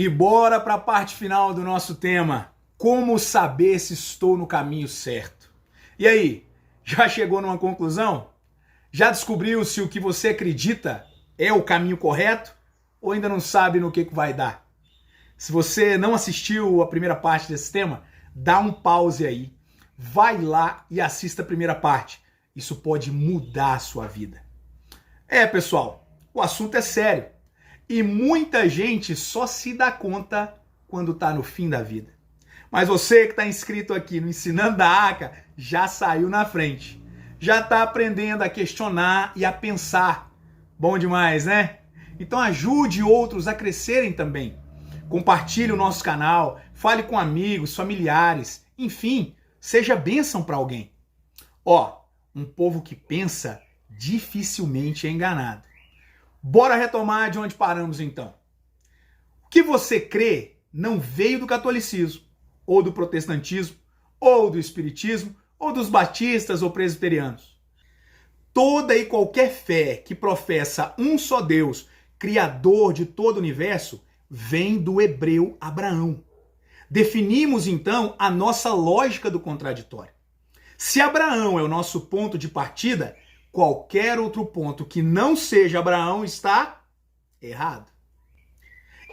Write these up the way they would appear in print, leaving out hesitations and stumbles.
E bora para a parte final do nosso tema. Como saber se estou no caminho certo? E aí, já chegou numa conclusão? Já descobriu se o que você acredita é o caminho correto? Ou ainda não sabe no que vai dar? Se você não assistiu a primeira parte desse tema, dá um pause aí. Vai lá e assista a primeira parte. Isso pode mudar a sua vida. Pessoal, o assunto é sério. E muita gente só se dá conta quando está no fim da vida. Mas você que está inscrito aqui no Ensinando da ACA já saiu na frente. Já está aprendendo a questionar e a pensar. Bom demais, né? Então ajude outros a crescerem também. Compartilhe o nosso canal, fale com amigos, familiares, enfim, seja bênção para alguém. Um povo que pensa dificilmente é enganado. Bora retomar de onde paramos então. O que você crê não veio do catolicismo, ou do protestantismo, ou do espiritismo, ou dos batistas ou presbiterianos. Toda e qualquer fé que professa um só Deus, criador de todo o universo, vem do hebreu Abraão. Definimos então a nossa lógica do contraditório. Se Abraão é o nosso ponto de partida, qualquer outro ponto que não seja Abraão está errado.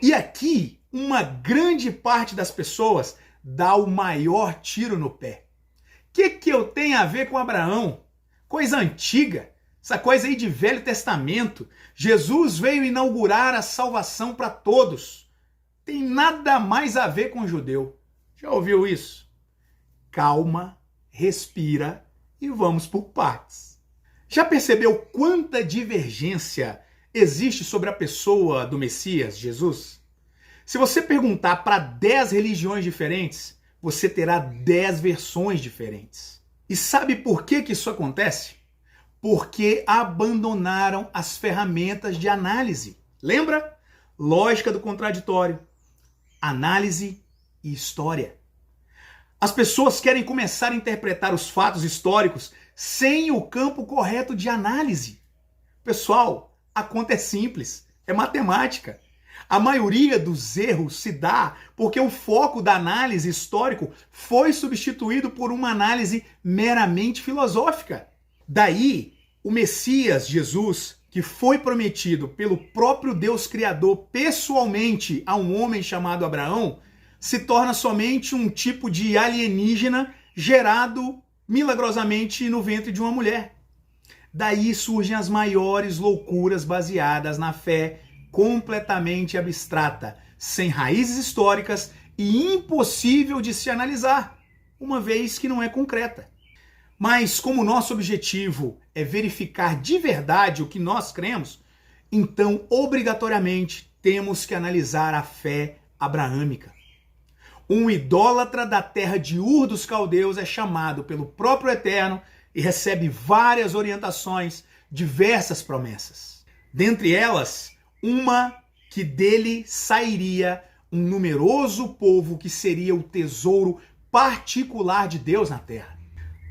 E aqui, uma grande parte das pessoas dá o maior tiro no pé. O que eu tenho a ver com Abraão? Coisa antiga, essa coisa aí de Velho Testamento. Jesus veio inaugurar a salvação para todos. Tem nada mais a ver com o judeu. Já ouviu isso? Calma, respira e vamos por partes. Já percebeu quanta divergência existe sobre a pessoa do Messias, Jesus? Se você perguntar para 10 religiões diferentes, você terá 10 versões diferentes. E sabe por que isso acontece? Porque abandonaram as ferramentas de análise. Lembra? Lógica do contraditório, análise e história. As pessoas querem começar a interpretar os fatos históricos sem o campo correto de análise. Pessoal, a conta é simples, é matemática. A maioria dos erros se dá porque o foco da análise histórica foi substituído por uma análise meramente filosófica. Daí, o Messias, Jesus, que foi prometido pelo próprio Deus Criador pessoalmente a um homem chamado Abraão, se torna somente um tipo de alienígena gerado milagrosamente no ventre de uma mulher. Daí surgem as maiores loucuras baseadas na fé completamente abstrata, sem raízes históricas e impossível de se analisar, uma vez que não é concreta. Mas como nosso objetivo é verificar de verdade o que nós cremos, então obrigatoriamente temos que analisar a fé abraâmica. Um idólatra da terra de Ur dos Caldeus é chamado pelo próprio Eterno e recebe várias orientações, diversas promessas. Dentre elas, uma que dele sairia um numeroso povo que seria o tesouro particular de Deus na terra.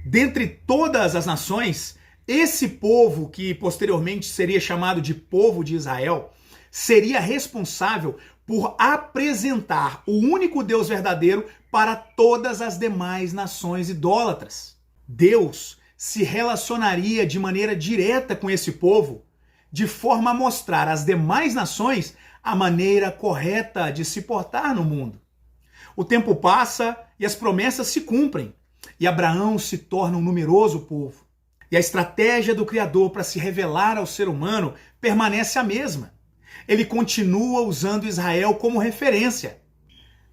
Dentre todas as nações, esse povo, que posteriormente seria chamado de povo de Israel, seria responsável por apresentar o único Deus verdadeiro para todas as demais nações idólatras. Deus se relacionaria de maneira direta com esse povo, de forma a mostrar às demais nações a maneira correta de se portar no mundo. O tempo passa e as promessas se cumprem, e Abraão se torna um numeroso povo. E a estratégia do Criador para se revelar ao ser humano permanece a mesma. Ele continua usando Israel como referência.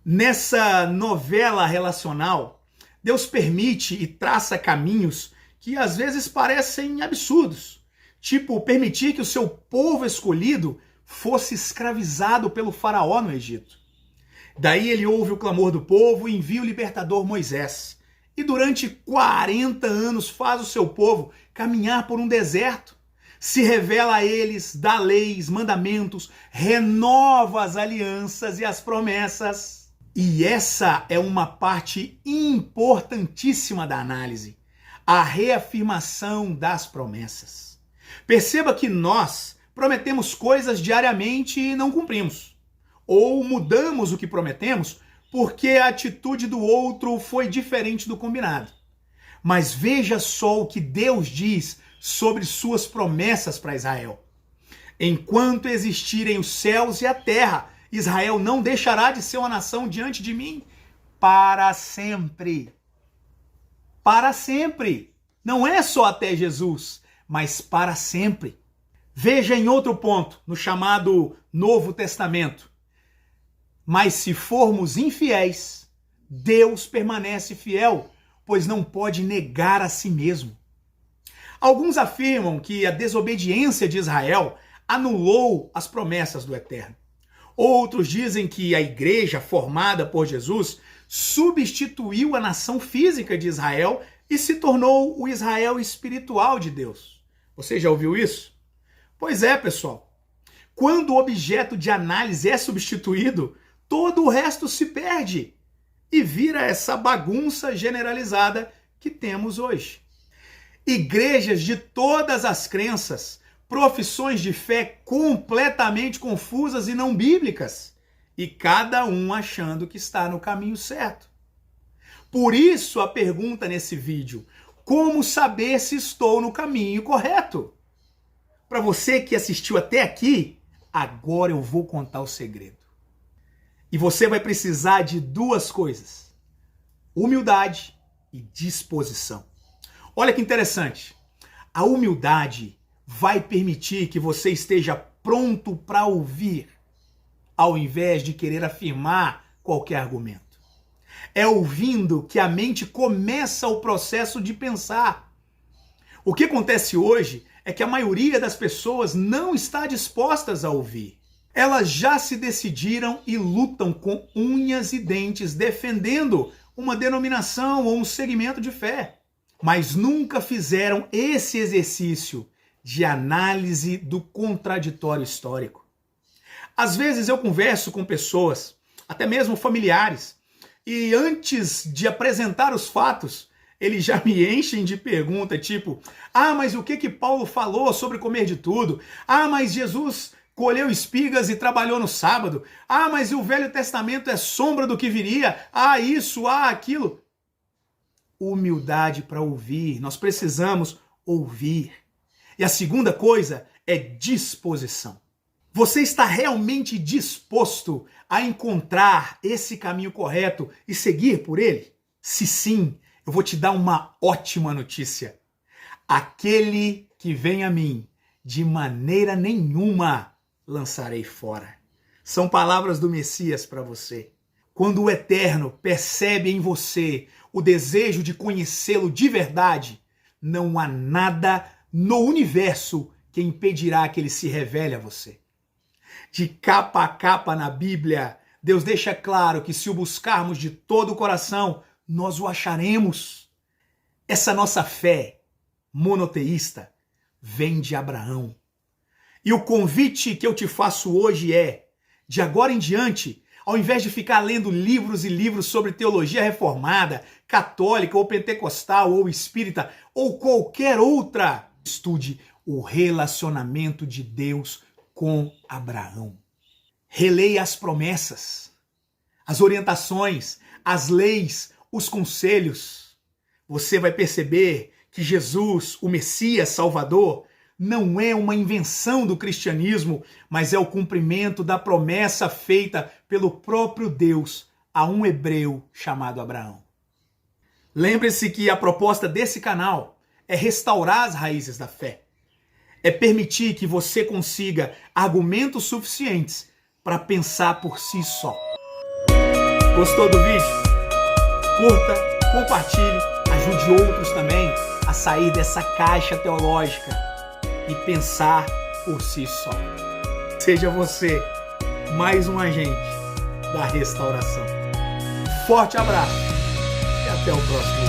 Nessa novela relacional, Deus permite e traça caminhos que às vezes parecem absurdos. Tipo, permitir que o seu povo escolhido fosse escravizado pelo faraó no Egito. Daí ele ouve o clamor do povo e envia o libertador Moisés. E durante 40 anos faz o seu povo caminhar por um deserto. Se revela a eles, dá leis, mandamentos, renova as alianças e as promessas. E essa é uma parte importantíssima da análise, a reafirmação das promessas. Perceba que nós prometemos coisas diariamente e não cumprimos. ou mudamos o que prometemos porque a atitude do outro foi diferente do combinado. Mas veja só o que Deus diz sobre suas promessas para Israel. Enquanto existirem os céus e a terra, Israel não deixará de ser uma nação diante de mim para sempre. Para sempre. Não é só até Jesus, mas para sempre. Veja em outro ponto, no chamado Novo Testamento. Mas se formos infiéis, Deus permanece fiel, pois não pode negar a si mesmo. Alguns afirmam que a desobediência de Israel anulou as promessas do Eterno. Outros dizem que a igreja formada por Jesus substituiu a nação física de Israel e se tornou o Israel espiritual de Deus. Você já ouviu isso? Pois é, pessoal. Quando o objeto de análise é substituído, todo o resto se perde e vira essa bagunça generalizada que temos hoje. Igrejas de todas as crenças, profissões de fé completamente confusas e não bíblicas, e cada um achando que está no caminho certo. Por isso a pergunta nesse vídeo: como saber se estou no caminho correto? Para você que assistiu até aqui, agora eu vou contar o segredo. E você vai precisar de duas coisas: humildade e disposição. Olha que interessante. A humildade vai permitir que você esteja pronto para ouvir, ao invés de querer afirmar qualquer argumento. É ouvindo que a mente começa o processo de pensar. O que acontece hoje é que a maioria das pessoas não está dispostas a ouvir. Elas já se decidiram e lutam com unhas e dentes defendendo uma denominação ou um segmento de fé, mas nunca fizeram esse exercício de análise do contraditório histórico. Às vezes eu converso com pessoas, até mesmo familiares, e antes de apresentar os fatos, eles já me enchem de pergunta, tipo: ah, mas o que Paulo falou sobre comer de tudo? Ah, mas Jesus colheu espigas e trabalhou no sábado. Ah, mas o Velho Testamento é sombra do que viria. Ah, isso, ah, aquilo. Humildade para ouvir. Nós precisamos ouvir. E a segunda coisa é disposição. Você está realmente disposto a encontrar esse caminho correto e seguir por ele? Se sim, eu vou te dar uma ótima notícia. Aquele que vem a mim, de maneira nenhuma lançarei fora. São palavras do Messias para você. Quando o Eterno percebe em você o desejo de conhecê-lo de verdade, não há nada no universo que impedirá que ele se revele a você. De capa a capa na Bíblia, Deus deixa claro que se o buscarmos de todo o coração, nós o acharemos. Essa nossa fé monoteísta vem de Abraão. E o convite que eu te faço hoje é, de agora em diante, ao invés de ficar lendo livros e livros sobre teologia reformada, católica ou pentecostal ou espírita ou qualquer outra, estude o relacionamento de Deus com Abraão. Releia as promessas, as orientações, as leis, os conselhos. Você vai perceber que Jesus, o Messias Salvador, não é uma invenção do cristianismo, mas é o cumprimento da promessa feita pelo próprio Deus a um hebreu chamado Abraão. Lembre-se que a proposta desse canal é restaurar as raízes da fé. É permitir que você consiga argumentos suficientes para pensar por si só. Gostou do vídeo? Curta, compartilhe, ajude outros também a sair dessa caixa teológica e pensar por si só. Seja você mais um agente da restauração. Forte abraço e até o próximo.